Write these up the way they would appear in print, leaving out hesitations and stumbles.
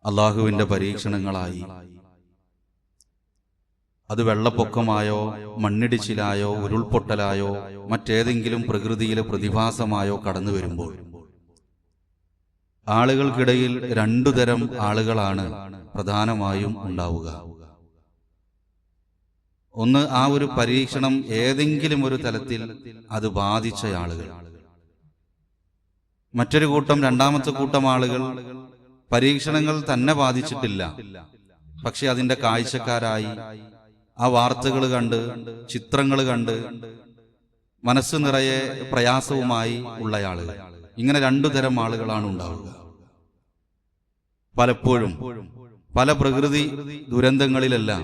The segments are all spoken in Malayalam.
അള്ളാഹുവിൻ്റെ പരീക്ഷണങ്ങളായി. അത് വെള്ളപ്പൊക്കമായോ മണ്ണിടിച്ചിലായോ ഉരുൾപൊട്ടലായോ മറ്റേതെങ്കിലും പ്രകൃതിയിലെ പ്രതിഭാസമായോ കടന്നു വരുമ്പോൾ ആളുകൾക്കിടയിൽ രണ്ടു തരം ആളുകളാണ് പ്രധാനമായും ഉണ്ടാവുക. ഒന്ന്, ആ ഒരു പരീക്ഷണം ഏതെങ്കിലും ഒരു തലത്തിൽ അത് ബാധിച്ച ആളുകൾ. മറ്റൊരു കൂട്ടം, രണ്ടാമത്തെ കൂട്ടം ആളുകൾ പരീക്ഷണങ്ങൾ തന്നെ ബാധിച്ചിട്ടില്ല, പക്ഷെ അതിൻ്റെ കാഴ്ചക്കാരായി ആ വാർത്തകൾ കണ്ട് ചിത്രങ്ങൾ കണ്ട് മനസ്സ് നിറയെ പ്രയാസവുമായി ഉള്ള ആളുകൾ. ഇങ്ങനെ രണ്ടു തരം ആളുകളാണ് ഉണ്ടാവുക. പലപ്പോഴും പല പ്രകൃതി ദുരന്തങ്ങളിലെല്ലാം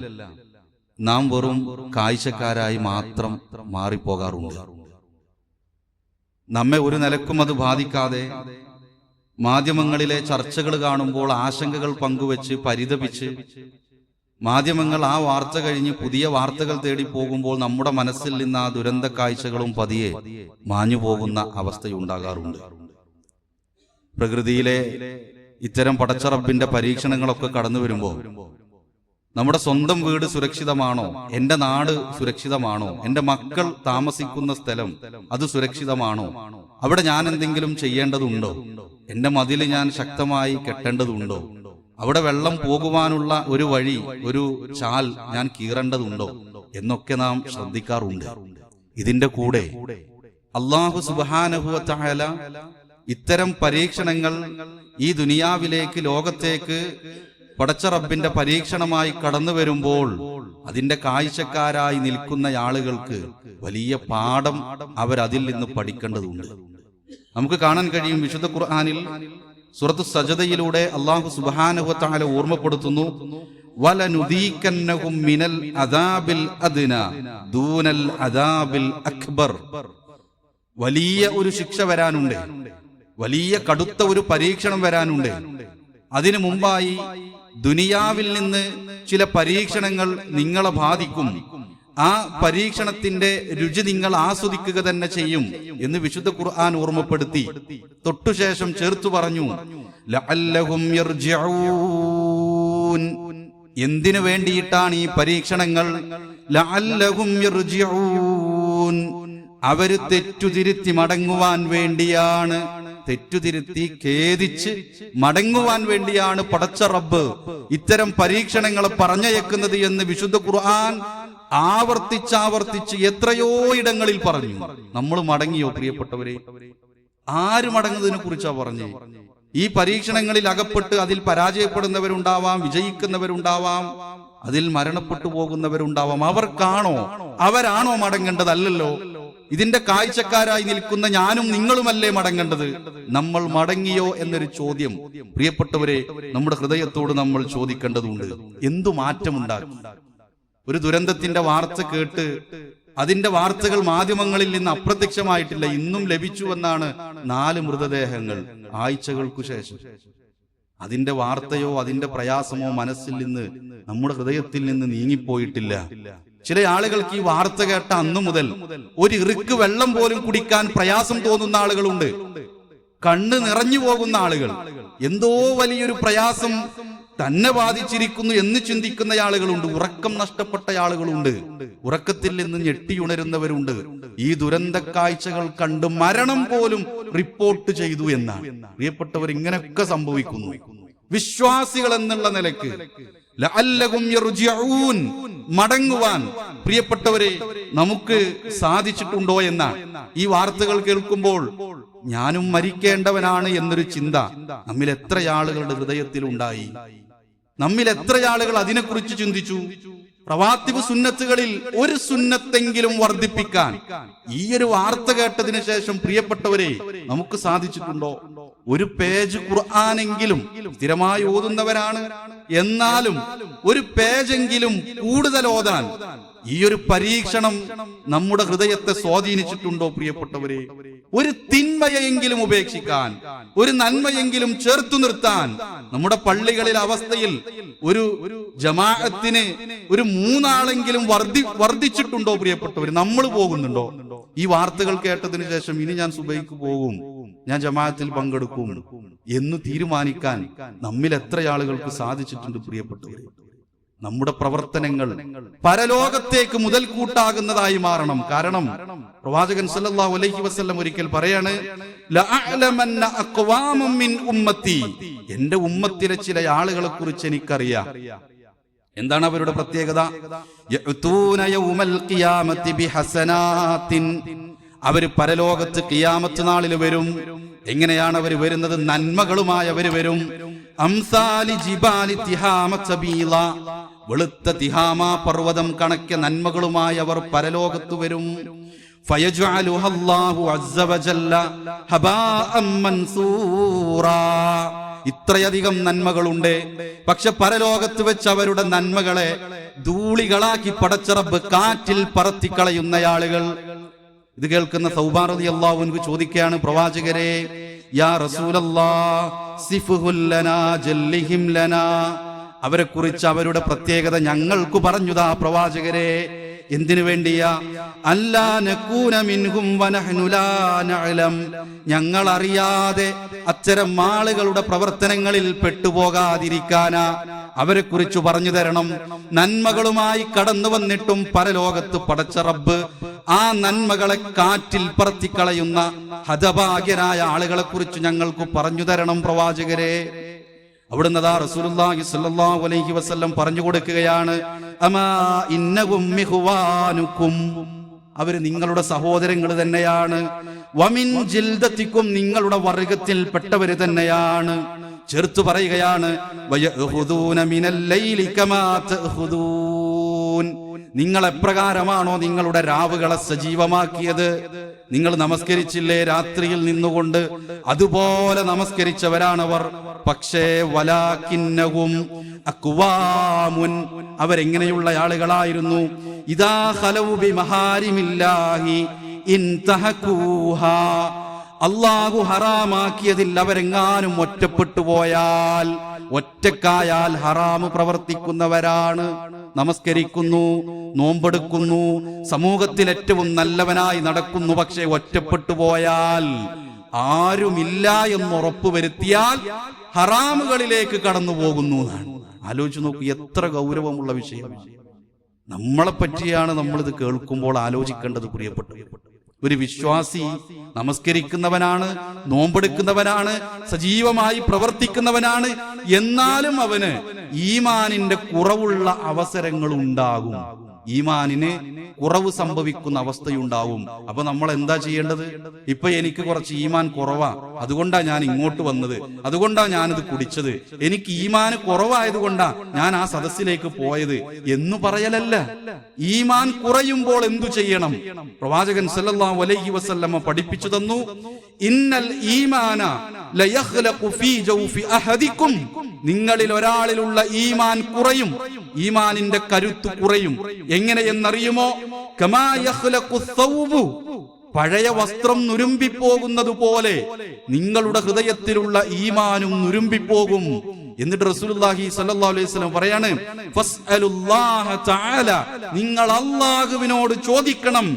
നാം വെറും കാഴ്ചക്കാരായി മാത്രം മാറിപ്പോകാറുണ്ട്. നമ്മെ ഒരു നിലക്കും അത് ബാധിക്കാതെ മാധ്യമങ്ങളിലെ ചർച്ചകൾ കാണുമ്പോൾ ആശങ്കകൾ പങ്കുവെച്ച് പരിതപിച്ച് മാധ്യമങ്ങൾ ആ വാർത്ത കഴിഞ്ഞ് പുതിയ വാർത്തകൾ തേടി പോകുമ്പോൾ നമ്മുടെ മനസ്സിൽ നിന്ന് ആ ദുരന്ത കാഴ്ചകളും പതിയെ മാഞ്ഞു പോകുന്ന അവസ്ഥയുണ്ടാകാറുണ്ട്. പ്രകൃതിയിലെ ഇത്തരം പടച്ച റബ്ബിന്റെ പരീക്ഷണങ്ങളൊക്കെ കടന്നു വരുമ്പോൾ നമ്മുടെ സ്വന്തം വീട് സുരക്ഷിതമാണോ, എൻ്റെ നാട് സുരക്ഷിതമാണോ, എൻ്റെ മക്കൾ താമസിക്കുന്ന സ്ഥലം അത് സുരക്ഷിതമാണോ, അവിടെ ഞാൻ എന്തെങ്കിലും ചെയ്യേണ്ടതുണ്ടോ, എൻ്റെ മതിൽ ഞാൻ ശക്തമായി കെട്ടേണ്ടതുണ്ടോ, അവിടെ വെള്ളം പോകുവാനുള്ള ഒരു വഴി, ഒരു ചാൽ ഞാൻ കീറേണ്ടതുണ്ടോ എന്നൊക്കെ നാം ശ്രദ്ധിക്കാറുണ്ട്. ഇതിന്റെ കൂടെ അല്ലാഹു സുബ്ഹാനഹു വ തആല ഇത്തരം പരീക്ഷണങ്ങൾ ഈ ദുനിയാവിലേക്ക്, ലോകത്തേക്ക് പടച്ച റബ്ബിന്റെ പരീക്ഷണമായി കടന്നു വരുമ്പോൾ അതിന്റെ കാഴ്ചക്കാരായി നിൽക്കുന്ന ആളുകൾക്ക് വലിയ പാഠം അവരതിൽ നിന്ന് പഠിക്കേണ്ടതുണ്ട്. നമുക്ക് കാണാൻ കഴിയും, വിശുദ്ധ ഖുർആനിൽ സൂറത്തു സജദയിലൂടെ അല്ലാഹു സുബ്ഹാനഹു വ തആല ഓർമ്മപ്പെടുത്തുന്നു, വലനുദീകന്നഹും മിനൽ അദാബിൽ അദ്നാ ദൂനൽ അദാബിൽ അക്ബർ. വലിയ ഒരു ശിക്ഷ വരാനുണ്ട്, വലിയ കടുത്ത ഒരു പരീക്ഷണം വരാനുണ്ട്. അതിനു മുമ്പായി ദുനിയാവിൽ നിന്ന് ചില പരീക്ഷണങ്ങൾ നിങ്ങളെ ബാധിക്കും. ആ പരീക്ഷണത്തിന്റെ രുചി നിങ്ങൾ ആസ്വദിക്കുക തന്നെ ചെയ്യും എന്ന് വിശുദ്ധ ഖുർആൻ ഓർമ്മപ്പെടുത്തി തൊട്ടുശേഷം ചേർത്തു പറഞ്ഞു, ലഅല്ലഹും യർജിഊൻ. എന്തിനു വേണ്ടിയിട്ടാണ് ഈ പരീക്ഷണങ്ങൾ? ലഅല്ലഹും യർജിഊൻ, അവര് തെറ്റുതിരുത്തി മടങ്ങുവാൻ വേണ്ടിയാണ്, തെറ്റുതിരുത്തി ഖേദിച്ച് മടങ്ങുവാൻ വേണ്ടിയാണ് പടച്ച റബ്ബ് ഇത്തരം പരീക്ഷണങ്ങൾ പറഞ്ഞയക്കുന്നത് എന്ന് വിശുദ്ധ ഖുർആൻ ആവർത്തിച്ചാവർത്തിച്ച് എത്രയോ ഇടങ്ങളിൽ പറഞ്ഞു. നമ്മൾ മടങ്ങിയോ പ്രിയപ്പെട്ടവരെ? ആര് മടങ്ങുന്നതിനെ കുറിച്ചാ പറഞ്ഞേ? ഈ പരീക്ഷണങ്ങളിൽ അകപ്പെട്ട് അതിൽ പരാജയപ്പെടുന്നവരുണ്ടാവാം, വിജയിക്കുന്നവരുണ്ടാവാം, അതിൽ മരണപ്പെട്ടു പോകുന്നവരുണ്ടാവാം. അവരാണോ മടങ്ങേണ്ടതല്ലല്ലോ. ഇതിന്റെ കാഴ്ചക്കാരായി നിൽക്കുന്ന ഞാനും നിങ്ങളുമല്ലേ മടങ്ങേണ്ടത്? നമ്മൾ മടങ്ങിയോ എന്നൊരു ചോദ്യം പ്രിയപ്പെട്ടവരെ നമ്മുടെ ഹൃദയത്തോട് നമ്മൾ ചോദിക്കേണ്ടതുണ്ട്. എന്തു മാറ്റമുണ്ടാകും? ഒരു ദുരന്തത്തിന്റെ വാർത്ത കേട്ട് അതിന്റെ വാർത്തകൾ മാധ്യമങ്ങളിൽ നിന്ന് അപ്രത്യക്ഷമായിട്ടില്ല, ഇന്നും ലഭിച്ചുവെന്നാണ് 4 മൃതദേഹങ്ങൾ ആഴ്ചകൾക്കു ശേഷം. അതിന്റെ വാർത്തയോ അതിന്റെ പ്രയാസമോ മനസ്സിൽ നിന്ന്, നമ്മുടെ ഹൃദയത്തിൽ നിന്ന് നീങ്ങിപ്പോയിട്ടില്ല. ചില ആളുകൾക്ക് ഈ വാർത്ത കേട്ട അന്നു മുതൽ ഒരു ഇറുക്ക് വെള്ളം പോലും കുടിക്കാൻ പ്രയാസം തോന്നുന്ന ആളുകളുണ്ട്. കണ്ണ് നിറഞ്ഞു പോകുന്ന ആളുകൾ, എന്തോ വലിയൊരു പ്രയാസം തന്നെ ബാധിച്ചിരിക്കുന്നു എന്ന് ചിന്തിക്കുന്ന ആളുകളുണ്ട്. ഉറക്കം നഷ്ടപ്പെട്ട ആളുകളുണ്ട്. ഉറക്കത്തിൽ നിന്ന് ഞെട്ടിയുണരുന്നവരുണ്ട്. ഈ ദുരന്ത കാഴ്ചകൾ കണ്ട് മരണം പോലും റിപ്പോർട്ട് ചെയ്തു എന്നാണ്. പ്രിയപ്പെട്ടവർ, ഇങ്ങനെയൊക്കെ സംഭവിക്കുന്നു. വിശ്വാസികൾ എന്നുള്ള നിലക്ക് ലഅല്ലഹും യർജിഊൻ, മടങ്ങുവാൻ പ്രിയപ്പെട്ടവരെ നമുക്ക് സാധിച്ചിട്ടുണ്ടോ എന്നാണ്. ഈ വാർത്തകൾ കേൾക്കുമ്പോൾ ഞാനും മരിക്കേണ്ടവനാണ് എന്നൊരു ചിന്ത നമ്മിൽ എത്ര ആളുകളുടെ ഹൃദയത്തിൽ ഉണ്ടായി? നമ്മിൽ എത്ര ആളുകൾ അതിനെക്കുറിച്ച് ചിന്തിച്ചു? റവാത്തിബ് സുന്നത്തുകളിൽ ഒരു സുന്നത്തെങ്കിലും വർദ്ധിപ്പിക്കാൻ ഈ ഒരു വാർത്ത കേട്ടതിന് ശേഷം പ്രിയപ്പെട്ടവരെ നമുക്ക് സാധിച്ചിട്ടുണ്ടോ? ഒരു പേജ് ഖുർആനെങ്കിലും സ്ഥിരമായി ഓതുന്നവരാണ്, എന്നാലും ഒരു പേജെങ്കിലും കൂടുതൽ ഓതാൻ ഈ ഒരു പരീക്ഷണം നമ്മുടെ ഹൃദയത്തെ സ്വാധീനിച്ചിട്ടുണ്ടോ പ്രിയപ്പെട്ടവരെ? ഒരു തിന്മയെങ്കിലും ഉപേക്ഷിക്കാൻ, ഒരു നന്മയെങ്കിലും ചേർത്തു നിർത്താൻ നമ്മുടെ പള്ളികളിലെ അവസ്ഥയിൽ ഒരു ജമാഅത്തിന് ഒരു 3 ആളെങ്കിലും വർദ്ധിച്ചിട്ടുണ്ടോ പ്രിയപ്പെട്ടവർ? നമ്മൾ പോകുന്നുണ്ടോ? ഈ വാർത്തകൾ കേട്ടതിന് ശേഷം ഇനി ഞാൻ സുബൈക്ക് പോകും, ഞാൻ ജമാഅത്തിൽ പങ്കെടുക്കും, എന്ന് തീരുമാനിക്കാൻ നമ്മിൽ എത്ര ആളുകൾക്ക് സാധിച്ചിട്ടുണ്ട് പ്രിയപ്പെട്ടവരെ? നമ്മുടെ പ്രവർത്തനങ്ങൾ പരലോകത്തേക്ക് മുതൽക്കൂട്ടാകുന്നതായി മാറണം. കാരണം പ്രവാചകൻ സല്ലല്ലാഹു അലൈഹി വസല്ലം ഒരിക്കൽ പറയാണ്, ലഅഅലമന്ന അഖ്വാമൻ മിൻ ഉമ്മത്തി, എന്റെ ഉമ്മത്തിലെ ചില ആളുകളെ കുറിച്ച് എനിക്കറിയാം. എന്താണ് അവരുടെ പ്രത്യേകത? യഅ്തൂന യൗമൽ ഖിയാമത്തി ബിഹസനാത്തിൻ, അവര് പരലോകത്ത് ഖിയാമത്ത് നാളിൽ വരും. എങ്ങനെയാണ് അവർ വരുന്നത്? നന്മകളുമായി അവർ വരും. അംസാലി ജിബാലി തിഹാമ സബീല, വെളുത്ത തിഹാമ പർവ്വതം കണക്കെ നന്മകളുമായി അവർ പരലോകത്ത് വരും. ഫയജ്അലുഹ അല്ലാഹു അസ്സ വജല്ല ഹബാഅൻ മൻസൂറാ, ഇത്രയധികം നന്മകളുണ്ട്. പക്ഷെ പരലോകത്ത് വെച്ച് അവരുടെ നന്മകളെ ധൂളികളാക്കി പടച്ച റബ്ബ് കാറ്റിൽ പറത്തിക്കളയുന്ന ആളുകൾ. ഇത് കേൾക്കുന്ന സൗബാൻ റളിയല്ലാഹു അൻഹു ചോദിക്കുകയാണ്, പ്രവാചകരെ, യാ റസൂലല്ലാഹ് സിഫ്ഹുൽ ലനാ ജല്ലിഹിം ലനാ, അവരെ കുറിച്ച് അവരുടെ പ്രത്യേകത ഞങ്ങൾക്ക് പറഞ്ഞുതാ പ്രവാചകരെ. എന്തിനു വേണ്ടിയാ? അല്ലാ നകൂന മിൻഹും വനഹ്നു ലാ നഅലം, ഞങ്ങൾ അറിയാതെ അത്തരം ആളുകളുടെ പ്രവർത്തനങ്ങളിൽ പെട്ടുപോകാതിരിക്കാനാ അവരെ കുറിച്ച് പറഞ്ഞു തരണം. നന്മകളുമായി കടന്നു വന്നിട്ടും പരലോകത്ത് പടച്ച റബ്ബ് ആ നന്മകളെ കാറ്റിൽ പറത്തിക്കളയുന്ന ഹതഭാഗ്യരായ ആളുകളെ കുറിച്ച് ഞങ്ങൾക്ക് പറഞ്ഞു തരണം പ്രവാചകരെ. അവിടുന്ന് റസൂലുള്ളാഹി സ്വല്ലല്ലാഹു അലൈഹി വസല്ലം പറഞ്ഞു കൊടുക്കുകയാണ്, അമാ ഇന്നഹും മിഖ്വാനുക്കും, അവര് നിങ്ങളുടെ സഹോദരങ്ങൾ തന്നെയാണ്. വമിൻ ജിൽദതിക്കും, നിങ്ങളുടെ വർഗത്തിൽപ്പെട്ടവര് തന്നെയാണ്. ചേർത്ത് പറയുകയാണ്, വയഖുദൂന മിനൽ ലൈലി കമാ തഖുദൂൻ, നിങ്ങൾ എപ്രകാരമാണോ നിങ്ങളുടെ രാവുകളെ സജീവമാക്കിയത്, നിങ്ങൾ നമസ്കരിച്ചില്ലേ രാത്രിയിൽ നിന്നുകൊണ്ട്, അതുപോലെ നമസ്കരിച്ചവരാണവർ. പക്ഷേ വലാകിന്നഹും അഖ്വാമുൻ, അവരെങ്ങനെയുള്ള ആളുകളായിരുന്നു? ഇദാ ഖലൗ ബിമഹാരിമില്ലാഹി ഇൻതഹകൂഹാ, അല്ലാഹു ഹറാമാക്കിയതിൽ അവരെങ്ങാനും ഒറ്റപ്പെട്ടു പോയാൽ, ഒറ്റക്കായാൽ ഹറാമ് പ്രവർത്തിക്കുന്നവരാണ്. നമസ്കരിക്കുന്നു, നോമ്പെടുക്കുന്നു, സമൂഹത്തിൽ ഏറ്റവും നല്ലവനായി നടക്കുന്നു, പക്ഷെ ഒറ്റപ്പെട്ടു പോയാൽ, ആരുമില്ല എന്ന് ഉറപ്പുവരുത്തിയാൽ ഹറാമുകളിലേക്ക് കടന്നു പോകുന്നു എന്നാണ്. ആലോചിച്ച് നോക്കൂ, എത്ര ഗൗരവമുള്ള വിഷയമാണ്. നമ്മളെ പറ്റിയാണ് നമ്മളിത് കേൾക്കുമ്പോൾ ആലോചിക്കേണ്ടത് പ്രിയപ്പെട്ടു. ഒരു വിശ്വാസി നമസ്കരിക്കുന്നവനാണ്, നോമ്പെടുക്കുന്നവനാണ്, സജീവമായി പ്രവർത്തിക്കുന്നവനാണ്. എന്നാലും അവന് ഈമാനിന്റെ കുറവുള്ള അവസരങ്ങൾ ഉണ്ടാകും, ഈമാനിന് കുറവ് സംഭവിക്കുന്ന അവസ്ഥയുണ്ടാവും. അപ്പൊ നമ്മൾ എന്താ ചെയ്യേണ്ടത്? ഇപ്പൊ എനിക്ക് കുറച്ച് ഈമാൻ കുറവാ, അതുകൊണ്ടാ ഞാൻ ഇങ്ങോട്ട് വന്നത്, അതുകൊണ്ടാ ഞാനിത് കുടിച്ചത്, എനിക്ക് ഈമാൻ കുറവായതുകൊണ്ടാ ഞാൻ ആ സദസ്സിലേക്ക് പോയത് എന്ന് പറയലല്ല. ഈമാൻ കുറയുമ്പോൾ എന്തു ചെയ്യണം? പ്രവാചകൻ സല്ലല്ലാഹു അലൈഹി വസല്ലമ പഠിപ്പിച്ചു തന്നു, ഇന്നൽ ഈമാന ലയഖ്ലഖു ഫീ ജൗഫി അഹദിക്കും, നിങ്ങളിൽ ഒരാളിലുള്ള ഈമാൻ കുറയും, ഈമാനിന്റെ കരുത്ത് കുറയും. എങ്ങനെയെന്നറിയുമോ? കമാ യഖ്ലഖു ഥൗബു, പഴയ വസ്ത്രം നുരുമ്പിപ്പോകുന്നത് പോലെ നിങ്ങളുടെ ഹൃദയത്തിലുള്ള ഈമാനും നുരുമ്പിപ്പോകും. എന്നിട്ട് റസൂലുള്ളാഹി സ്വല്ലല്ലാഹു അലൈഹി വസല്ലം പറയാണ്, ഫസ്അലുല്ലാഹ തആല, നിങ്ങൾ അല്ലാഹുവിനോട് ചോദിക്കണം,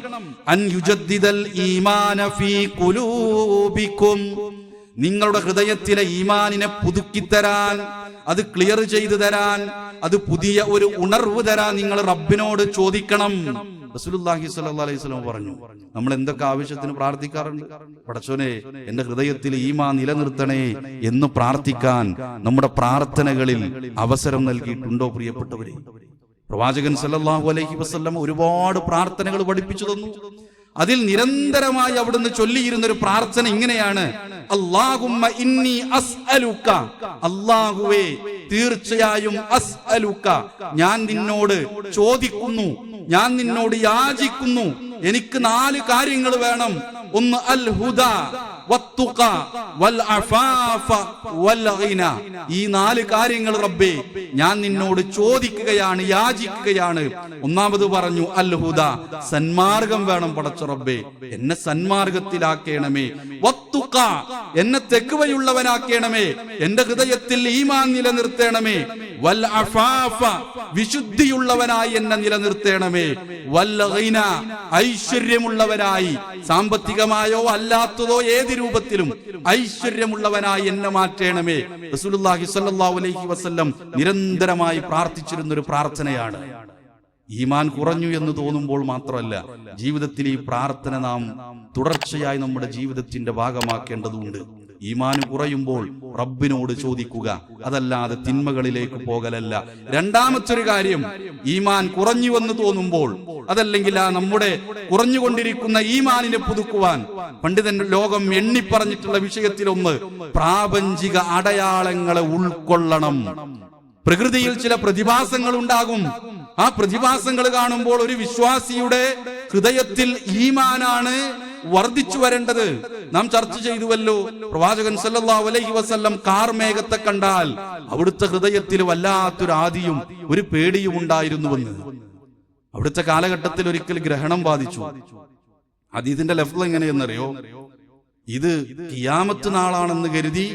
അൻ യുജദ്ദിദൽ ഈമാന ഫീ ഖുലൂബിക്കും, നിങ്ങളുടെ ഹൃദയത്തിലെ ഈമാനിനെ പുതുക്കിത്തരാൻ, അത് ക്ലിയർ ചെയ്തു തരാൻ, അത് പുതിയ ഒരു ഉണർവ് തരാൻ നിങ്ങൾ റബ്ബിനോട് ചോദിക്കണം. റസൂലുള്ളാഹി സ്വല്ലല്ലാഹു അലൈഹി വസല്ലം പറഞ്ഞു. നമ്മൾ എന്തൊക്കെ ആവശ്യത്തിന് പ്രാർത്ഥിക്കാറുണ്ട്? പടച്ചോനെ, എന്റെ ഹൃദയത്തിൽ ഈമാൻ നിലനിർത്തണേ എന്ന് പ്രാർത്ഥിക്കാൻ നമ്മുടെ പ്രാർത്ഥനകളിൽ അവസരം നൽകിയിട്ടുണ്ടോ പ്രിയപ്പെട്ടവരെ? പ്രവാചകൻ സല്ലല്ലാഹു അലൈഹി വസല്ലം ഒരുപാട് പ്രാർത്ഥനകൾ പഠിപ്പിച്ചു തന്നു. അതിൽ നിരന്തരമായി അവിടുന്ന് ചൊല്ലിയിരുന്ന ഒരു പ്രാർത്ഥന ഇങ്ങനെയാണ്, അല്ലാഹുമ്മ ഇന്നി അസ്അലുക, അല്ലാഹുവേ തീർച്ചയായും അസ്അലുക, ഞാൻ നിന്നോട് ചോദിക്കുന്നു, ഞാൻ നിന്നോട് യാചിക്കുന്നു. എനിക്ക് 4 കാര്യങ്ങൾ വേണം. ഒന്ന് അൽ ഹുദ വത്തുഖ വൽ അഫാഫ വൽ ഗിന, ഈ 4 കാര്യങ്ങൾ റബ്ബേ ഞാൻ നിന്നോട് ചോദിക്കുകയാണ്, യാചിക്കുകയാണ്. ഒന്നാമത് പറഞ്ഞു അൽ ഹുദ, സന്മാർഗം വേണം പടച്ച റബ്ബേ, എന്നെ സന്മാർഗത്തിലാക്കണമേ. വത്തുഖ, എന്നെ തെക്കുവയുള്ളവനാക്കണമേ, എന്റെ ഹൃദയത്തിൽ ഈമാൻ നിലനിർത്തണമേ. വൽ അഫാഫ, വിശുദ്ധിയുള്ളവനായി എന്നെ നിലനിർത്തേണമേ, വൽ ഗിന, ഐശ്വര്യമുള്ളവനായി, സാമ്പത്തികമായോ അല്ലാത്തതോ ഏത് രൂപത്തിലും ഐശ്വര്യമുള്ളവനായി എന്നെ മാറ്റേണമേ. റസൂലുള്ളാഹി സ്വല്ലല്ലാഹു അലൈഹി വസല്ലം നിരന്തരമായി പ്രാർത്ഥിച്ചിരുന്നൊരു പ്രാർത്ഥനയാണ്. ഈമാൻ കുറഞ്ഞു എന്ന് തോന്നുമ്പോൾ മാത്രമല്ല, ജീവിതത്തിൽ ഈ പ്രാർത്ഥന നാം തുടർച്ചയായി നമ്മുടെ ജീവിതത്തിന്റെ ഭാഗമാക്കേണ്ടതുണ്ട്. ഈമാൻ കുറയുമ്പോൾ റബ്ബിനോട് ചോദിക്കുക, അതല്ലാതെ തിന്മകളിലേക്ക് പോകലല്ല. രണ്ടാമത്തെ കാര്യം, ഈമാൻ കുറഞ്ഞുവെന്ന് തോന്നുമ്പോൾ, അതല്ലെങ്കിൽ ആ നമ്മുടെ കുറഞ്ഞുകൊണ്ടിരിക്കുന്ന ഈമാനിനെ പുതുക്കുവാൻ പണ്ഡിതൻ ലോകം എണ്ണിപ്പറഞ്ഞിട്ടുള്ള വിഷയത്തിലൊന്ന് പ്രാപഞ്ചിക അടയാളങ്ങളെ ഉൾക്കൊള്ളണം. പ്രകൃതിയിൽ ചില പ്രതിഭാസങ്ങൾ ഉണ്ടാകും. ആ പ്രതിഭാസങ്ങൾ കാണുമ്പോൾ ഒരു വിശ്വാസിയുടെ ഹൃദയത്തിൽ ഈമാനാണ് വർദ്ധിച്ചു വരേണ്ടത്. നാം ചർച്ച ചെയ്തുവല്ലോ, പ്രവാചകൻ സല്ലല്ലാഹു അലൈഹി വസല്ലം കാർമേഘത്തെ കണ്ടാൽ അവിടുത്തെ ഹൃദയത്തിൽ വല്ലാത്തൊരു ആദിയും ഒരു പേടിയും ഉണ്ടായിരുന്നുവെന്ന്. അവിടുത്തെ കാലഘട്ടത്തിൽ ഒരിക്കൽ ഗ്രഹണം ബാധിച്ചു. അത് ഇതിന്റെ ലഫ്ള് എങ്ങനെയെന്നറിയോ? ഇത് ഖിയാമത്ത് നാളാണെന്ന് കരുതി,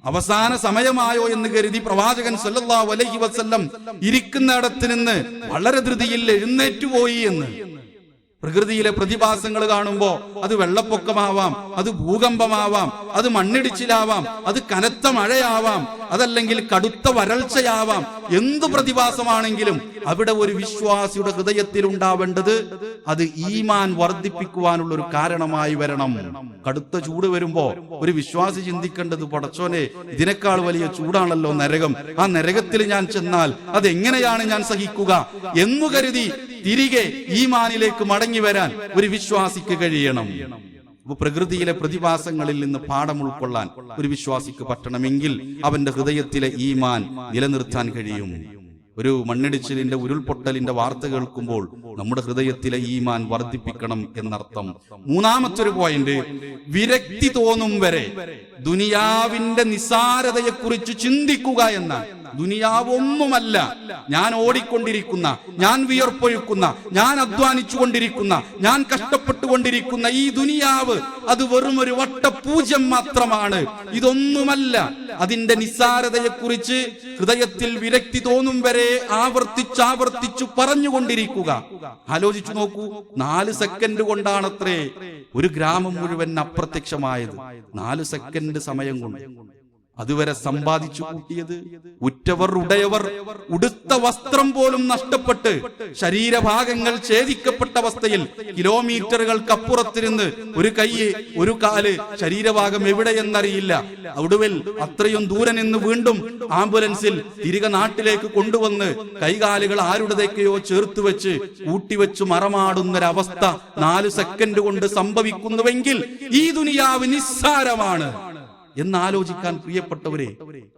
അവസാന സമയമായോ എന്ന് കരുതി പ്രവാചകൻ സല്ലല്ലാഹു അലൈഹി വസല്ലം ഇരിക്കുന്നിടത്ത് നിന്ന് വളരെ ധൃതിയിൽ എഴുന്നേറ്റുപോയി എന്ന്. പ്രകൃതിയിലെ പ്രതിഭാസങ്ങൾ കാണുമ്പോ അത് വെള്ളപ്പൊക്കമാവാം, അത് ഭൂകമ്പമാവാം, അത് മണ്ണിടിച്ചിലാവാം, അത് കനത്ത മഴയാവാം, അതല്ലെങ്കിൽ കടുത്ത വരൾച്ചയാവാം. എന്തു പ്രതിഭാസമാണെങ്കിലും അവിടെ ഒരു വിശ്വാസിയുടെ ഹൃദയത്തിൽ ഉണ്ടാവേണ്ടത് അത് ഈമാൻ വർദ്ധിപ്പിക്കുവാനുള്ള ഒരു കാരണമായി വരണം. കടുത്ത ചൂട് വരുമ്പോ ഒരു വിശ്വാസി ചിന്തിക്കേണ്ടത്, പടച്ചോനെ, ഇതിനേക്കാൾ വലിയ ചൂടാണല്ലോ നരകം. ആ നരകത്തിൽ ഞാൻ ചെന്നാൽ അതെങ്ങനെയാണ് ഞാൻ സഹിക്കുക എന്നു കരുതി തിരികെ ഈമാനിലേക്ക് മടങ്ങി വരാൻ ഒരു വിശ്വാസിക്ക് കഴിയണം. പ്രകൃതിയിലെ പ്രതിഭാസങ്ങളിൽ നിന്ന് പാഠം ഉൾക്കൊള്ളാൻ ഒരു വിശ്വാസിക്ക് പറ്റണമെങ്കിൽ അവന്റെ ഹൃദയത്തിലെ ഈമാൻ നിലനിർത്താൻ കഴിയും. ഒരു മണ്ണിടിച്ചിലിന്റെ ഉരുൾപൊട്ടലിന്റെ വാർത്ത കേൾക്കുമ്പോൾ നമ്മുടെ ഹൃദയത്തിലെ ഈമാൻ വർദ്ധിപ്പിക്കണം എന്നർത്ഥം. മൂന്നാമത്തെ പോയിന്റ്, വിരക്തി തോന്നും വരെ ദുനിയാവിന്റെ നിസാരതയെക്കുറിച്ച് ചിന്തിക്കുക എന്നാണ്. ദുനിയാവൊന്നുമല്ല, ഞാൻ ഓടിക്കൊണ്ടിരിക്കുന്ന, ഞാൻ വിയർപ്പൊഴുക്കുന്ന, ഞാൻ അധ്വാനിച്ചു കൊണ്ടിരിക്കുന്ന, ഞാൻ കഷ്ടപ്പെട്ടുകൊണ്ടിരിക്കുന്ന ഈ ദുനിയാവ് അത് വെറും ഒരു വട്ടപൂജ്യം മാത്രമാണ്. ഇതൊന്നുമല്ല. അതിന്റെ നിസ്സാരതയെക്കുറിച്ച് ഹൃദയത്തിൽ വിരക്തി തോന്നും വരെ ആവർത്തിച്ചാവർത്തിച്ചു പറഞ്ഞുകൊണ്ടിരിക്കുക. ആലോചിച്ചു നോക്കൂ, 4 സെക്കൻഡ് കൊണ്ടാണത്രേ ഒരു ഗ്രാമം മുഴുവൻ അപ്രത്യക്ഷമായത്. 4 സെക്കൻഡ് സമയം കൊണ്ട് അതുവരെ സമ്പാദിച്ചു കൂട്ടിയത്, ഉറ്റവർ ഉടയവർ ഉടുത്ത വസ്ത്രം പോലും നഷ്ടപ്പെട്ട് ശരീരഭാഗങ്ങൾ ഛേദിക്കപ്പെട്ട അവസ്ഥയിൽ കിലോമീറ്ററുകൾക്കപ്പുറത്തിരുന്ന് ഒരു കൈ ഒരു കാല് ശരീരഭാഗം എവിടെയെന്നറിയില്ല, ഒടുവിൽ അത്രയും ദൂരെ നിന്ന് വീണ്ടും ആംബുലൻസിൽ തിരികെ നാട്ടിലേക്ക് കൊണ്ടുവന്ന് കൈകാലുകൾ ആരുടേക്കോ ചേർത്ത് വെച്ച് കൂട്ടിവെച്ച് മറമാടുന്നൊരവസ്ഥ 4 സെക്കൻഡ് കൊണ്ട് സംഭവിക്കുന്നുവെങ്കിൽ ഈ ദുനിയാവ് നിസ്സാരമാണ് എന്നാലോചിക്കാൻ പ്രിയപ്പെട്ടവരെ,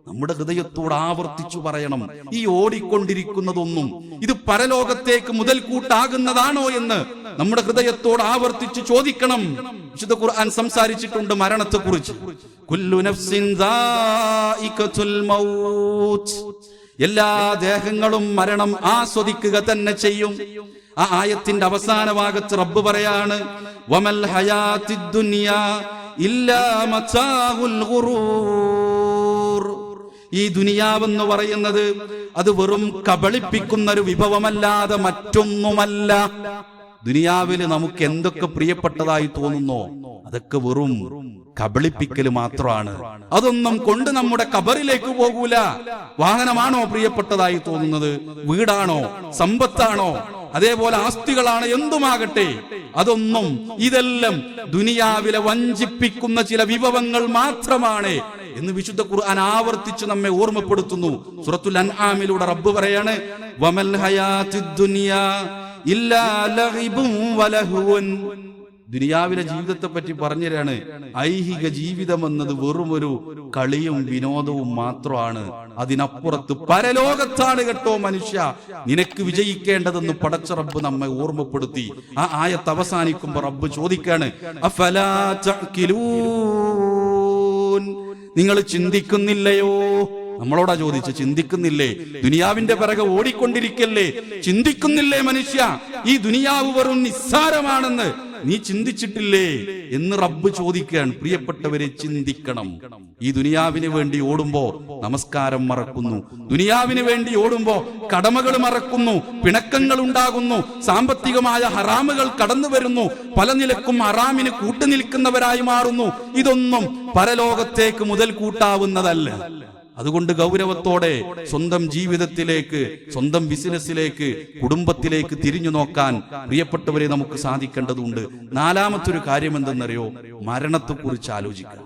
നമ്മുടെ ഹൃദയത്തോട് ആവർത്തിച്ചു പറയണം, ഈ ഓടിക്കൊണ്ടിരിക്കുന്നതൊന്നും ഇത് പരലോകത്തേക്ക് മുതൽക്കൂട്ടാകുന്നതാണോ എന്ന് നമ്മുടെ ഹൃദയത്തോട് ആവർത്തിച്ചു ചോദിക്കണം. വിശുദ്ധ ഖുർആൻ സംസാരിച്ചിട്ടുണ്ട് മരണത്തെക്കുറിച്ച്. കുല്ലു നഫ്സിൻ ദാഇഖത്തുൽ മൗത്ത്, എല്ലാ ദേഹങ്ങളും മരണം ആസ്വദിക്കുക തന്നെ ചെയ്യും. ആ ആയത്തിന്റെ അവസാന ഭാഗത്ത് റബ്ബ് പറയാണ്, വമൽ ഹയാത്തിദ് ദുനിയാ ഇല്ലാ മതാഉൽ ഗുറൂർ. ഈ ദുനിയാവെന്ന് പറയുന്നത് അത് വെറും കബളിപ്പിക്കുന്ന ഒരു വിഭവമല്ലാതെ മറ്റൊന്നുമല്ല. ദുനിയാവില് നമുക്ക് എന്തൊക്കെ പ്രിയപ്പെട്ടതായി തോന്നുന്നോ അതൊക്കെ വെറും കബളിപ്പിക്കൽ മാത്രമാണ്. അതൊന്നും കൊണ്ട് നമ്മുടെ ഖബറിലേക്ക് പോകൂല. വാഹനമാണോ പ്രിയപ്പെട്ടതായി തോന്നുന്നത്? വീടാണോ? സമ്പത്താണോ? അതേപോലെ ആസ്തികളാണ്, എന്തുമാകട്ടെ, അതൊന്നും, ഇതെല്ലാം ദുനിയാവിലെ വഞ്ചിപ്പിക്കുന്ന ചില വിഭവങ്ങൾ മാത്രമാണ് എന്ന് വിശുദ്ധ ഖുർആൻ ആവർത്തിച്ച് നമ്മെ ഓർമ്മപ്പെടുത്തുന്നു. സൂറത്തുൽ അൻആമിലൂടെ റബ്ബ് പറയാണ്, വമൽ ഹയാത്തിദ് ദുനിയാ ഇല്ലാ ലഗിബുൻ വലഹുൻ. ദുനിയാവിലെ ജീവിതത്തെ പറ്റി പറഞ്ഞുതരാണ്. ഐഹിക ജീവിതം എന്നത് വെറും ഒരു കളിയും വിനോദവും മാത്രമാണ്. അതിനപ്പുറത്ത് പരലോകത്താണ് കേട്ടോ മനുഷ്യ നിനക്ക് വിജയിക്കേണ്ടതെന്ന് പടച്ച റബ്ബ് നമ്മെ ഓർമ്മപ്പെടുത്തി. ആ ആയത്ത് അവസാനിക്കുമ്പോ റബ്ബ് ചോദിക്കാണ്, അഫലാ തഅഖിലൂൻ, നിങ്ങൾ ചിന്തിക്കുന്നില്ലയോ? നമ്മളോടാ ചോദിച്ചു, ചിന്തിക്കുന്നില്ലേ? ദുനിയാവിന്റെ പിറകെ ഓടിക്കൊണ്ടിരിക്കല്ലേ? ചിന്തിക്കുന്നില്ലേ മനുഷ്യ ഈ ദുനിയാവ് വെറും നിസ്സാരമാണെന്ന്? നീ ചിന്തിച്ചിട്ടില്ലേ എന്ന് റബ്ബ് ചോദിക്കുകയാണ്. പ്രിയപ്പെട്ടവരെ, ചിന്തിക്കണം. ഈ ദുനിയാവിന് വേണ്ടി ഓടുമ്പോ നമസ്കാരം മറക്കുന്നു, ദുനിയാവിന് വേണ്ടി ഓടുമ്പോ കടമകൾ മറക്കുന്നു, പിണക്കങ്ങൾ ഉണ്ടാകുന്നു, സാമ്പത്തികമായ ഹറാമുകൾ കടന്നു വരുന്നു, പല നിലക്കും ഹറാമിന് കൂട്ടുനിൽക്കുന്നവരായി മാറുന്നു. ഇതൊന്നും പരലോകത്തേക്ക് മുതൽ കൂട്ടാവുന്നതല്ല. അതുകൊണ്ട് ഗൗരവത്തോടെ സ്വന്തം ജീവിതത്തിലേക്ക്, സ്വന്തം ബിസിനസ്സിലേക്ക്, കുടുംബത്തിലേക്ക് തിരിഞ്ഞു നോക്കാൻ പ്രിയപ്പെട്ടവരെ നമുക്ക് സാധിക്കേണ്ടതുണ്ട്. നാലാമത്തൊരു കാര്യം എന്തെന്നറിയോ? മരണത്തെക്കുറിച്ച് ആലോചിക്കുക.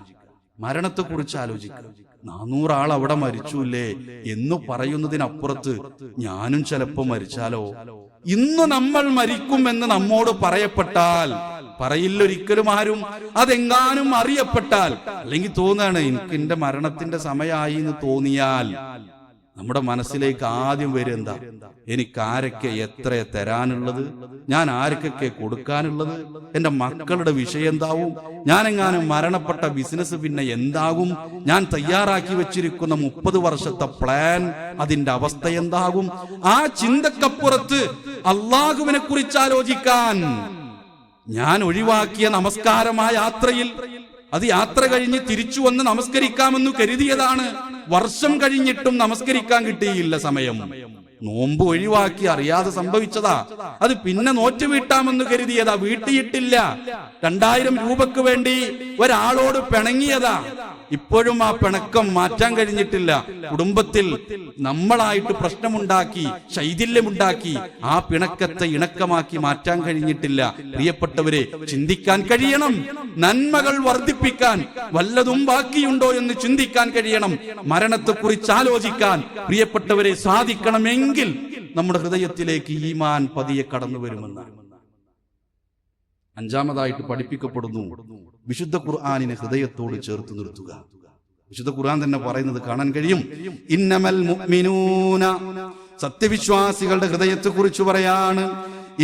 മരണത്തെക്കുറിച്ച് ആലോചിക്കുക. 400 ആൾ അവിടെ മരിച്ചുല്ലേ എന്ന് പറയുന്നതിനപ്പുറത്ത് ഞാനും ചിലപ്പോ മരിച്ചാലോ? ഇന്ന് നമ്മൾ മരിക്കുമെന്ന് നമ്മോട് പറയപ്പെട്ടാൽ, പറയില്ലൊരിക്കലും ആരും, അതെങ്ങാനും അറിയപ്പെട്ടാൽ, അല്ലെങ്കിൽ തോന്നുകയാണ് എനിക്ക് എന്റെ മരണത്തിന്റെ സമയമായി എന്ന് തോന്നിയാൽ, നമ്മുടെ മനസ്സിലേക്ക് ആദ്യം വരും എന്താ? എനിക്ക് ആരൊക്കെ എത്ര തരാനുള്ളത്, ഞാൻ ആർക്കൊക്കെ കൊടുക്കാനുള്ളത്, എന്റെ മക്കളുടെ വിഷയം എന്താവും, ഞാൻ എങ്ങാനും മരണപ്പെട്ട ബിസിനസ് പിന്നെ എന്താകും, ഞാൻ തയ്യാറാക്കി വെച്ചിരിക്കുന്ന 30 വർഷത്തെ പ്ലാൻ അതിന്റെ അവസ്ഥ എന്താകും? ആ ചിന്തക്കപ്പുറത്ത് അള്ളാഹുവിനെ കുറിച്ച് ആലോചിക്കാൻ ഞാൻ ഒഴിവാക്കിയ നമസ്കാരമായ യാത്രയിൽ, അത് യാത്ര കഴിഞ്ഞ് തിരിച്ചു വന്ന് നമസ്കരിക്കാമെന്ന് കരുതിയതാണ്. വർഷം കഴിഞ്ഞിട്ടും നമസ്കരിക്കാൻ കിട്ടിയില്ല സമയം. നോമ്പ് ഒഴിവാക്കി അറിയാതെ സംഭവിച്ചതാ. അത് പിന്നെ നോറ്റ് വീട്ടാമെന്ന് കരുതിയതാ, വീട്ടിയിട്ടില്ല. 2000 രൂപക്ക് വേണ്ടി ഒരാളോട് പിണങ്ങിയതാ. ഇപ്പോഴും ആ പിണക്കം മാറ്റാൻ കഴിഞ്ഞിട്ടില്ല. കുടുംബത്തിൽ നമ്മളായിട്ട് പ്രശ്നമുണ്ടാക്കി, ശൈഥില്യമുണ്ടാക്കി, ആ പിണക്കത്തെ ഇണക്കമാക്കി മാറ്റാൻ കഴിഞ്ഞിട്ടില്ല. പ്രിയപ്പെട്ടവരെ, ചിന്തിക്കാൻ കഴിയണം. നന്മകൾ വർദ്ധിപ്പിക്കാൻ വല്ലതും ബാക്കിയുണ്ടോ എന്ന് ചിന്തിക്കാൻ കഴിയണം. മരണത്തെക്കുറിച്ച് ആലോചിക്കാൻ പ്രിയപ്പെട്ടവരെ സാധിക്കണമെങ്കിൽ നമ്മുടെ ഹൃദയത്തിലേക്ക് ഈമാൻ പതിയെ കടന്നു വരുമെന്നാണ്. അഞ്ചാമതായിട്ട് പഠിപ്പിക്കപ്പെടുന്നു, വിശുദ്ധ ഖുർആനിനെ ഹൃദയത്തോട് ചേർത്ത് നിർത്തുക. വിശുദ്ധ ഖുർആൻ തന്നെ പറയുന്നത് കാണാൻ കഴിയും. ഇന്നമൽ മുഅ്മിനൂന, സത്യവിശ്വാസികളുടെ ഹൃദയത്തെ കുറിച്ച് പറയാണ്.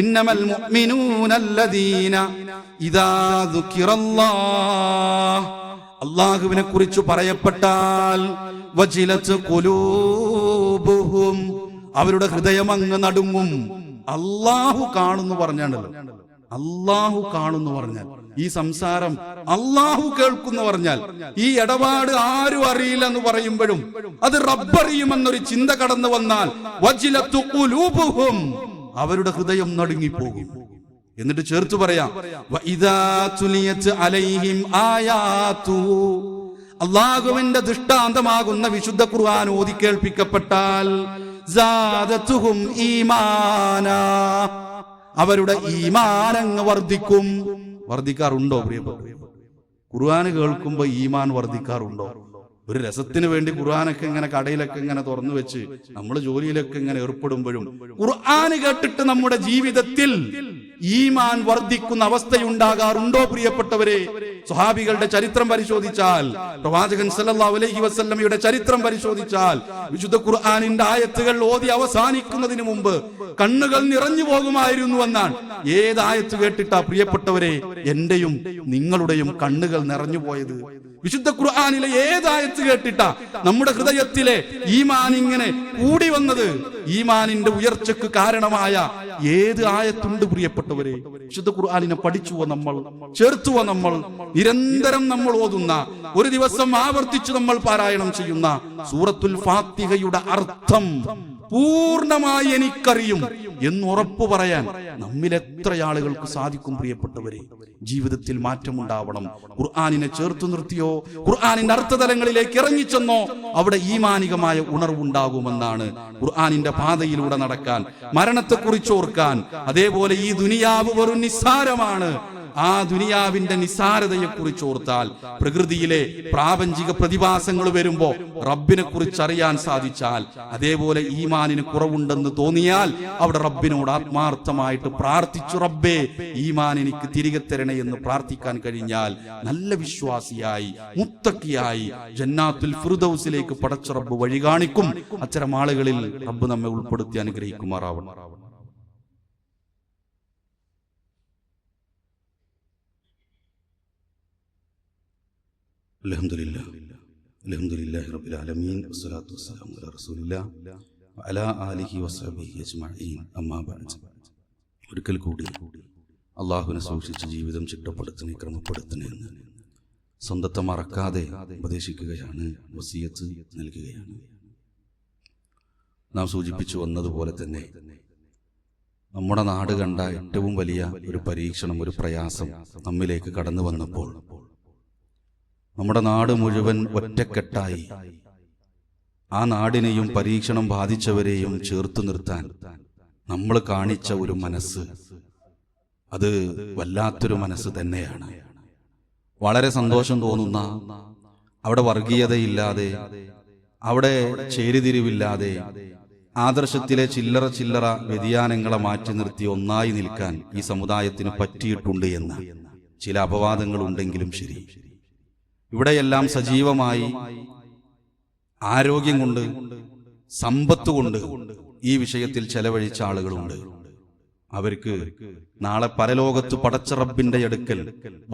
ഇന്നമൽ മുഅ്മിനൂന അല്ലദീന ഇദാ ദുകിറല്ലാഹ്, അല്ലാഹുവിനെ കുറിച്ച് പറയപ്പെട്ടാൽ വജിലത് ഖുലൂബുഹും, അവരുടെ ഹൃദയം അങ്ങ് നടുങ്ങും. അല്ലാഹു കാണുന്നു പറഞ്ഞാണല്ലോ. അല്ലാഹു കാണുന്നു പറഞ്ഞാൽ, ഈ സംസാരം അല്ലാഹു കേൾക്കുന്നു പറഞ്ഞാൽ, ഈ ഇടപാട് ആരും അറിയില്ല എന്ന് പറയുമ്പോഴും അത് റബ്ബറിയുമെന്നൊരു ചിന്ത കടന്നു വന്നാൽ വജിലത്തു ഖുലൂബുഹും, അവരുടെ ഹൃദയം നടുങ്ങിപ്പോകും. എന്നിട്ട് ചേർത്ത് പറയാം, വഇദാ തുലിയത് അലൈഹിം ആയാതുഹു, അല്ലാഹുവിന്റെ ദൃഷ്ടാന്തമാകുന്ന വിശുദ്ധ ഖുർആൻ ഓതി കേൾപ്പിക്കപ്പെട്ടാൽ സാദതുഹും ഈമാനാ, അവരുടെ ഈമാനങ്ങ് വർദ്ധിക്കും. വർദ്ധിക്കാറുണ്ടോ പ്രിയപ്പെട്ടവരെ? ഖുർആൻ കേൾക്കുമ്പോ ഈമാൻ വർദ്ധിക്കാറുണ്ടോ? ഒരു രസത്തിന് വേണ്ടി ഖുർആനൊക്കെ ഇങ്ങനെ കടയിലൊക്കെ ഇങ്ങനെ തുറന്നു വെച്ച് നമ്മൾ ജോലിയിലൊക്കെ ഇങ്ങനെ ഏർപ്പെടുമ്പോഴും ഖുർആൻ കേട്ടിട്ട് നമ്മുടെ ജീവിതത്തിൽ ഈമാൻ വർദ്ധിക്കുന്ന അവസ്ഥയുണ്ടാകാറുണ്ടോ പ്രിയപ്പെട്ടവരെ? സ്വഹാബികളുടെ ചരിത്രം പരിശോധിച്ചാൽ, പ്രവാചകൻ സല്ലല്ലാഹു അലൈഹി വസല്ലമയുടെ ചരിത്രം പരിശോധിച്ചാൽ, വിശുദ്ധ ഖുർആനിന്റെ ആയത്തുകൾ ഓതി അവസാനിക്കുന്നതിന് മുമ്പ് കണ്ണുകൾ നിറഞ്ഞു പോകുമായിരുന്നു എന്നാണ്. ഏതായത്ത് കേട്ടിട്ടാ പ്രിയപ്പെട്ടവരെ എന്റെയും നിങ്ങളുടെയും കണ്ണുകൾ നിറഞ്ഞു പോയത്? വിശുദ്ധ ഖുർആനിലെ ഏതായത്ത് കേട്ടിട്ടാ നമ്മുടെ ഹൃദയത്തിലെ ഈമാൻ ഇങ്ങനെ കൂടി വന്നത്? ഈമാനിന്റെ ഉയർച്ചക്ക് കാരണമായ ഏത് ആയത്തുണ്ട് പ്രിയപ്പെട്ടവരെ? വിശുദ്ധ ഖുർആനിനെ പഠിച്ചുവോ നമ്മൾ? ചേർത്തുവോ നമ്മൾ? നിരന്തരം നമ്മൾ ഓതുന്ന, ഒരു ദിവസം ആവർത്തിച്ച് നമ്മൾ പാരായണം ചെയ്യുന്ന സൂറത്തുൽ ഫാത്തിഹയുടെ അർത്ഥം പൂർണ്ണമായി എനിക്കറിയും എന്ന് ഉറപ്പു പറയാൻ നമ്മിൽ എത്ര ആളുകൾക്ക് സാധിക്കും പ്രിയപ്പെട്ടവരെ? ജീവിതത്തിൽ മാറ്റമുണ്ടാവണം. ഖുർആനിനെ ചേർത്തു നിർത്തിയോ, ഖുർആനിന്റെ അർത്ഥതലങ്ങളിലേക്ക് ഇറങ്ങിച്ചെന്നോ, അവിടെ ഈമാനികമായ ഉണർവുണ്ടാകുമെന്നാണ്. ഖുർആനിന്റെ പാതയിലൂടെ നടക്കാൻ, മരണത്തെക്കുറിച്ച് ഓർക്കാൻ, അതേപോലെ ഈ ദുനിയാവ് വെറും നിസ്സാരമാണ്, ആ ദുനിയാവിന്റെ നിസ്സാരതയെ കുറിച്ച് ഓർത്താൽ, പ്രകൃതിയിലെ പ്രാപഞ്ചിക പ്രതിഭാസങ്ങൾ വരുമ്പോ റബ്ബിനെ കുറിച്ച് അറിയാൻ സാധിച്ചാൽ, അതേപോലെ ഈമാനിന് കുറവുണ്ടെന്ന് തോന്നിയാൽ അവിടെ റബ്ബിനോട് ആത്മാർത്ഥമായിട്ട് പ്രാർത്ഥിച്ചു, റബ്ബേ ഈമാൻ എനിക്ക് തിരികെ തരണേ എന്ന് പ്രാർത്ഥിക്കാൻ കഴിഞ്ഞാൽ നല്ല വിശ്വാസിയായി, മുത്തക്കിയായി ജന്നാത്തുൽ ഫിർദൗസിലേക്ക് പടച്ച റബ്ബ് വഴി കാണിക്കും. അത്തരം ആളുകളിൽ റബ്ബ് നമ്മെ ഉൾപ്പെടുത്തി അനുഗ്രഹിക്കുമാറാവണം. അൽഹംദുലില്ലാഹി റബ്ബിൽ ആലമീൻ വസ്സലാത്തു വസ്സലാമു അലാ റസൂലില്ലാഹി വഅലാ ആലിഹി വസഹ്ബിഹി അജ്മഈൻ. അമ്മാ ബഅദ്. ഒരിക്കൽ കൂടി അള്ളാഹുവിനെ സൂക്ഷിച്ച് ജീവിതം ചിട്ടപ്പെടുത്തണേ, ക്രമപ്പെടുത്തണേ എന്ന് സ്വന്തത്തെ മറക്കാതെ ഉപദേശിക്കുകയാണ്, വസിയത്ത് നൽകുകയാണ്. നാം സൂചിപ്പിച്ചു വന്നതുപോലെ തന്നെ നമ്മുടെ നാട് കണ്ട ഏറ്റവും വലിയ ഒരു പരീക്ഷണം, ഒരു പ്രയാസം നമ്മിലേക്ക് കടന്നു വന്നപ്പോൾ നമ്മുടെ നാട് മുഴുവൻ ഒറ്റക്കെട്ടായി ആ നാടിനെയും പരീക്ഷണം ബാധിച്ചവരെയും ചേർത്തു നിർത്താൻ നമ്മൾ കാണിച്ച ഒരു മനസ്സ്, അത് വല്ലാത്തൊരു മനസ്സ് തന്നെയാണ്. വളരെ സന്തോഷം തോന്നുന്ന, അവിടെ വർഗീയതയില്ലാതെ, അവിടെ ചേരിതിരിവില്ലാതെ, ആദർശത്തിലെ ചില്ലറ വ്യതിയാനങ്ങളെ മാറ്റി നിർത്തി ഒന്നായി നിൽക്കാൻ ഈ സമുദായത്തിന് പറ്റിയിട്ടുണ്ട് എന്ന ചില അപവാദങ്ങൾ ഉണ്ടെങ്കിലും ശരി, ഇവിടെയെല്ലാം സജീവമായി ആരോഗ്യം കൊണ്ട്, സമ്പത്ത് കൊണ്ട് ഈ വിഷയത്തിൽ ചെലവഴിച്ച ആളുകളുണ്ട്. അവർക്ക് നാളെ പരലോകത്ത് പടച്ച റബ്ബിന്റെ അടുക്കൽ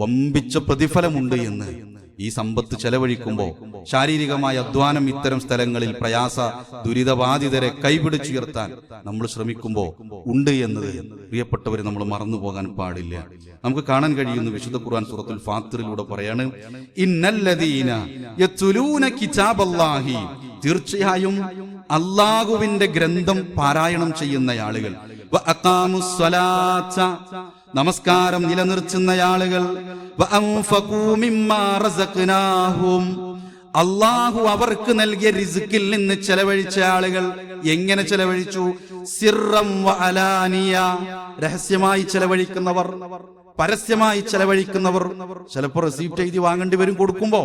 വമ്പിച്ച പ്രതിഫലമുണ്ട് എന്ന് ഈ സമ്പത്ത് ചെലവഴിക്കുമ്പോൾ, ശാരീരികമായ അധ്വാനം ഇത്തരം സ്ഥലങ്ങളിൽ പ്രയാസ ദുരിതബാധിതരെ കൈപിടിച്ചുയർത്താൻ നമ്മൾ ശ്രമിക്കുമ്പോൾ ഉണ്ട് എന്നത് പ്രിയപ്പെട്ടവരെ നമ്മൾ മറന്നു പോകാൻ പാടില്ല. നമുക്ക് കാണാൻ കഴിയുന്നു, വിശുദ്ധ ഖുർആൻ സൂറത്തുൽ ഫാത്തിറിലൂടെ പറയാണ്, ഇന്നല്ലദീന യത്ലൂന കിതാബല്ലാഹി, തീർച്ചയായും അല്ലാഹുവിന്റെ ഗ്രന്ഥം പാരായണം ചെയ്യുന്ന ആളുകൾ, നമസ്കാരം നിലനിർത്തുന്ന ആളുകൾ, അല്ലാഹു അവർക്ക് നൽകിയ റിസ്കിൽ നിന്ന് ചെലവഴിച്ച ആളുകൾ. എങ്ങനെ ചെലവഴിച്ചു? സിർറം വ അലാനിയ, രഹസ്യമായി ചെലവഴിക്കുന്നവർ, പരസ്യമായി ചെലവഴിക്കുന്നവർ. ചിലപ്പോൾ റെസീപ്റ്റ് എഴുതി വാങ്ങേണ്ടി വരും കൊടുക്കുമ്പോ,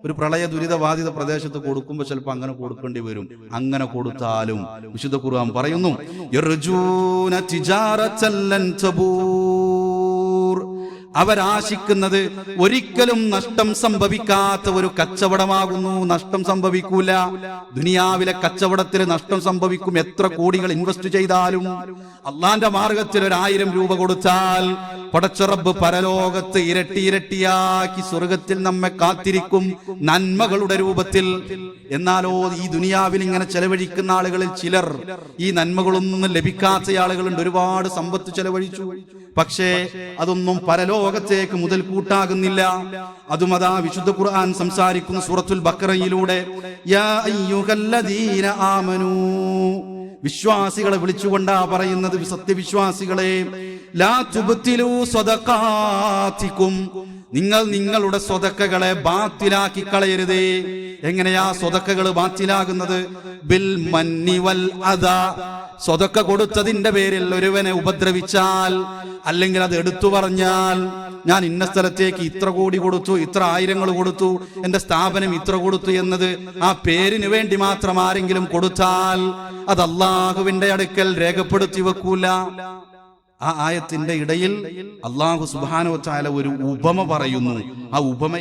ഒരു പ്രളയ ദുരിതബാധിത പ്രദേശത്ത് കൊടുക്കുമ്പോൾ ചിലപ്പോൾ അങ്ങനെ കൊടുക്കേണ്ടി വരും. അങ്ങനെ കൊടുത്താലും വിശുദ്ധ ഖുർആൻ പറയുന്നു, യർജൂന തിജാറതൻ ലൻ തബൂർ, അവരാശിക്കുന്നത് ഒരിക്കലും നഷ്ടം സംഭവിക്കാത്ത ഒരു കച്ചവടമാകുന്നു. നഷ്ടം സംഭവിക്കൂല. ദുനിയാവിലെ കച്ചവടത്തിൽ നഷ്ടം സംഭവിക്കും. എത്ര കോടികൾ ഇൻവെസ്റ്റ് ചെയ്താലും അള്ളാന്റെ മാർഗത്തിൽ 1000 രൂപ കൊടുത്താൽ പടച്ച റബ്ബ് പരലോകത്ത് ഇരട്ടിയാക്കി സ്വർഗത്തിൽ നമ്മെ കാത്തിരിക്കും നന്മകളുടെ രൂപത്തിൽ. എന്നാലോ ഈ ദുനിയാവിൽ ഇങ്ങനെ ചെലവഴിക്കുന്ന ആളുകളിൽ ചിലർ, ഈ നന്മകളൊന്നും ലഭിക്കാത്ത ആളുകളുണ്ട്. ഒരുപാട് സമ്പത്ത് ചെലവഴിച്ചു, പക്ഷേ അതൊന്നും പരലോകത്തേക്ക് മുതൽ കൂട്ടാകുന്നില്ല. അതും അതാ വിശുദ്ധ ഖുർആൻ സംസാരിക്കുന്ന സൂറത്തുൽ ബഖറയിലൂടെ, യാ അയ്യുഹല്ലദീന ആമനൂ, വിശ്വാസികളെ വിളിച്ചുകൊണ്ടാ പറയുന്നത്, സത്യവിശ്വാസികളെ, ലാ തുബ്തിലൂ സ്വദഖാതികും, നിങ്ങൾ നിങ്ങളുടെ സ്വതക്കകളെ ബാത്തിലാക്കി കളയരുതേ. എങ്ങനെയാ സ്വതക്കകൾ ബാത്തിലാകുന്നത്? ബിൽ മന്നി വൽ അദാ, സ്വതക്ക കൊടുത്തതിന്റെ പേരിൽ ഒരുവനെ ഉപദ്രവിച്ചാൽ, അല്ലെങ്കിൽ അത് എടുത്തു പറഞ്ഞാൽ, ഞാൻ ഇന്ന സ്ഥലത്തേക്ക് ഇത്ര കോടി കൊടുത്തു, ഇത്ര 1000 കൊടുത്തു, എന്റെ സ്ഥാപനം ഇത്ര കൊടുത്തു എന്നത് ആ പേരിന് വേണ്ടി മാത്രം ആരെങ്കിലും കൊടുത്താൽ അത് അല്ലാഹുവിന്റെ അടുക്കൽ രേഖപ്പെടുത്തി വെക്കൂല. ആ ആയത്തിന്റെ ഇടയിൽ അല്ലാഹു സുബ്ഹാനഹു വ തആല ഒരു ഉപമ പറയുന്നു. ആ ഉപമ